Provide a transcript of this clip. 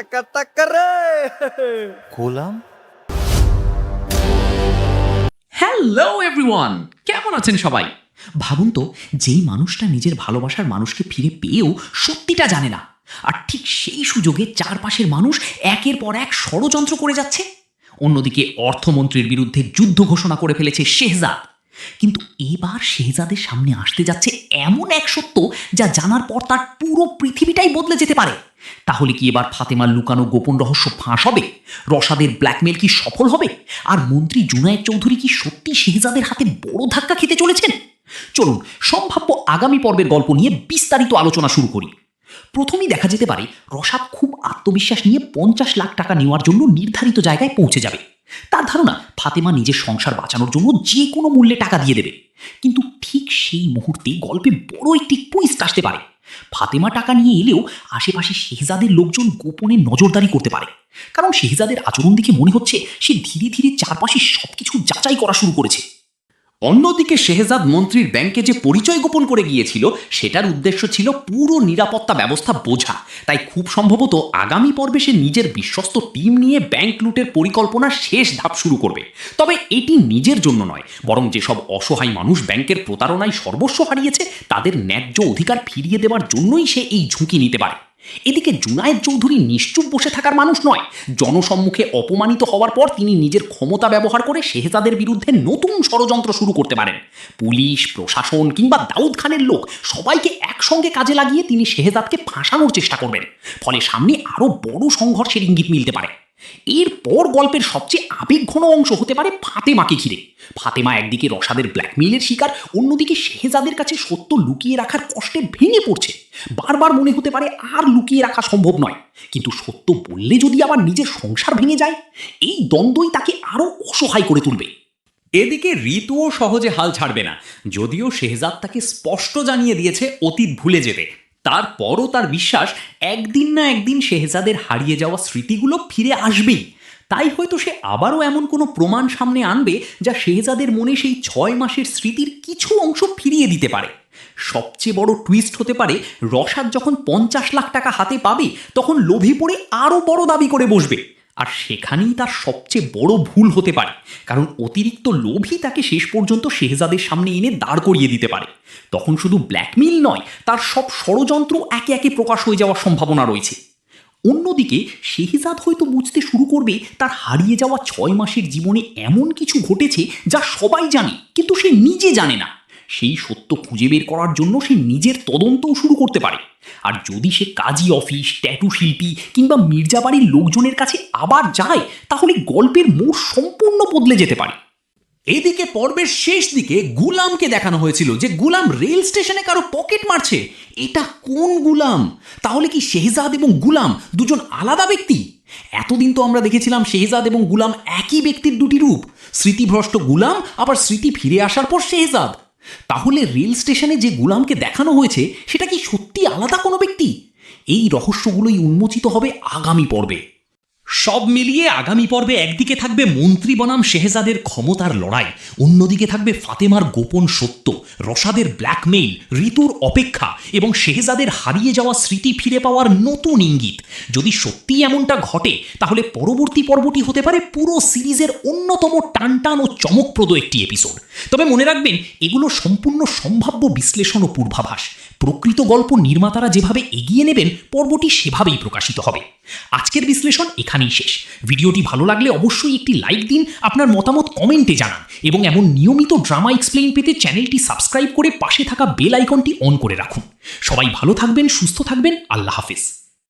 টাকা টাকা রে গোলাম। হ্যালো এভরিওয়ান, কেমন আছেন সবাই? ভাবুন তো, যেই মানুষটা নিজের ভালোবাসার মানুষকে ফিরে পেয়েও সত্যিটা জানে না, আর ঠিক সেই সুযোগে চারপাশের মানুষ একের পর এক ষড়যন্ত্র করে যাচ্ছে। অন্যদিকে অর্থমন্ত্রীর বিরুদ্ধে যুদ্ধ ঘোষণা করে ফেলেছে শেহজাদ। কিন্তু এবার শেহজাদের সামনে আসতে যাচ্ছে এমন এক সত্য যা জানার পর তার পুরো পৃথিবীটাই বদলে যেতে পারে। তাহলে কি এবার ফাতেমার লুকানো গোপন রহস্য ফাঁস হবে? রশাদের ব্ল্যাকমেল কি সফল হবে? আর মন্ত্রী জুনায়েদ চৌধুরী কি সত্যি শেহজাদের হাতে বড় ধাক্কা খেতে চলেছেন? চলুন সম্ভাব্য আগামী পর্বের গল্প নিয়ে বিস্তারিত আলোচনা শুরু করি। প্রথমেই দেখা যেতে পারে রশাদ খুব আত্মবিশ্বাস নিয়ে 50 লাখ টাকা নেওয়ার জন্য নির্ধারিত জায়গায় পৌঁছে যাবে। তার ধারণা ফাতেমা নিজের সংসার বাঁচানোর জন্য যে কোনো মূল্যে টাকা দিয়ে দেবে। কিন্তু ঠিক সেই মুহূর্তে গল্পে বড় একটি টুইস্ট আসতে পারে। ফাতেমা টাকা নিয়ে এলেও আশেপাশে শেহজাদের লোকজন গোপনে নজরদারি করতে পারে, কারণ শেহজাদের আচরণ দেখে মনে হচ্ছে সে ধীরে ধীরে চারপাশে সবকিছু যাচাই করা শুরু করেছে। অন্যদিকে শেহজাদ মন্ত্রীর ব্যাংকে যে পরিচয় গোপন করে গিয়েছিল সেটার উদ্দেশ্য ছিল পুরো নিরাপত্তা ব্যবস্থা বোঝা। তাই খুব সম্ভবত আগামী পর্বে সে নিজের বিশ্বস্ত টিম নিয়ে ব্যাংক লুটের পরিকল্পনার শেষ ধাপ শুরু করবে। তবে এটি নিজের জন্য নয়, বরং যেসব অসহায় মানুষ ব্যাংকের প্রতারণায় সর্বস্ব হারিয়েছে তাদের ন্যায্য অধিকার ফিরিয়ে দেওয়ার জন্যই সে এই ঝুঁকি নিতে পারে। এদিকে জুনায়েদ চৌধুরী নিশ্চুপ বসে থাকার মানুষ নয়। জনসম্মুখে অপমানিত হওয়ার পর তিনি নিজের ক্ষমতা ব্যবহার করে শেহজাদের বিরুদ্ধে নতুন ষড়যন্ত্র শুরু করতে পারেন। পুলিশ, প্রশাসন কিংবা দাউদ খানের লোক সবাইকে একসঙ্গে কাজে লাগিয়ে তিনি শেহজাদকে ফাঁসানোর চেষ্টা করবেন। ফলে সামনে আরও বড় সংঘর্ষের ইঙ্গিত মিলতে পারে। এরপর গল্পের সবচেয়ে আবেগঘন অংশ হতে পারে ফাতেমাকে ঘিরে। ফাতেমা একদিকে রশাদের ব্ল্যাকমেইলের শিকার, অন্যদিকে শেহজাদের কাছে সত্য লুকিয়ে রাখার কষ্টে ভেঙে পড়ছে। বারবার মনে হতে পারে আর লুকিয়ে রাখা সম্ভব নয়, কিন্তু সত্য বললে যদি আবার নিজের সংসার ভেঙে যায়, এই দ্বন্দ্বই তাকে আরো অসহায় করে তুলবে। এদিকে ঋতুও সহজে হাল ছাড়বে না। যদিও শেহজাদ তাকে স্পষ্ট জানিয়ে দিয়েছে অতীত ভুলে যেতে, তারপরও তার বিশ্বাস একদিন না একদিন শেহজাদের হারিয়ে যাওয়া স্মৃতিগুলো ফিরে আসবেই। তাই হয়তো সে আবারও এমন কোনো প্রমাণ সামনে আনবে যা শেহজাদের মনে সেই 6 মাসের স্মৃতির কিছু অংশ ফিরিয়ে দিতে পারে। সবচেয়ে বড় টুইস্ট হতে পারে রশাদ যখন 50 লাখ টাকা হাতে পাবে তখন লোভে পড়ে আরও বড় দাবি করে বসবে। আর সেখানেই তার সবচেয়ে বড় ভুল হতে পারে, কারণ অতিরিক্ত লোভই তাকে শেষ পর্যন্ত শেহজাদের সামনে এনে দাঁড় করিয়ে দিতে পারে। তখন শুধু ব্ল্যাকমেইল নয়, তার সব ষড়যন্ত্র একে একে প্রকাশ হয়ে যাওয়ার সম্ভাবনা রয়েছে। অন্যদিকে শেহজাদ হয়তো বুঝতে শুরু করবে তার হারিয়ে যাওয়া 6 মাসের জীবনে এমন কিছু ঘটেছে যা সবাই জানে, কিন্তু সে নিজে জানে না। সেই সত্য খুঁজে বের করার জন্য সে নিজের তদন্তও শুরু করতে পারে। আর যদি সে কাজী অফিস, ট্যাটু শিল্পী কিংবা মির্জাবাড়ির লোকজনের কাছে আবার যায়, তাহলে গল্পের মোড় সম্পূর্ণ বদলে যেতে পারে। এদিকে পর্বের শেষ দিকে গুলামকে দেখানো হয়েছিল যে গুলাম রেল স্টেশনে কারো পকেট মারছে। এটা কোন গুলাম? তাহলে কি শেহজাদ এবং গুলাম দুজন আলাদা ব্যক্তি? এতদিন তো আমরা দেখেছিলাম শেহজাদ এবং গুলাম একই ব্যক্তির দুটি রূপ, স্মৃতিভ্রষ্ট গুলাম আবার স্মৃতি ফিরে আসার পর শেহজাদ। তাহলে রেল স্টেশনে যে গুলামকে দেখানো হয়েছে সেটা কি সত্যি আলাদা কোনো ব্যক্তি? এই রহস্যগুলোই উন্মোচিত হবে আগামী পর্বে। সব মিলিয়ে আগামী পর্বে একদিকে থাকবে মন্ত্রী বনাম শেহজাদের ক্ষমতার লড়াই, অন্যদিকে থাকবে ফাতেমার গোপন সত্য, রশাদের ব্ল্যাকমেইল, ঋতুর অপেক্ষা এবং শেহজাদের হারিয়ে যাওয়া স্মৃতি ফিরে পাওয়ার নতুন ইঙ্গিত। যদি সত্যিই এমনটা ঘটে তাহলে পরবর্তী পর্বটি হতে পারে পুরো সিরিজের অন্যতম টানটান ও চমকপ্রদ একটি এপিসোড। তবে মনে রাখবেন, এগুলো সম্পূর্ণ সম্ভাব্য বিশ্লেষণ ও পূর্বাভাস। প্রকৃত গল্প নির্মাতারা যেভাবে এগিয়ে নেবেন পর্বটি সেভাবেই প্রকাশিত হবে। আজকের বিশ্লেষণ এখানেই শেষ। ভিডিওটি ভালো লাগলে অবশ্যই একটি লাইক দিন, আপনার মতামত কমেন্টে জানান এবং এমন নিয়মিত ড্রামা এক্সপ্লেইন পেতে চ্যানেলটি সাবস্ক্রাইব করে পাশে থাকা বেল আইকনটি অন করে রাখুন। সবাই ভালো থাকবেন, সুস্থ থাকবেন। আল্লাহ হাফেজ।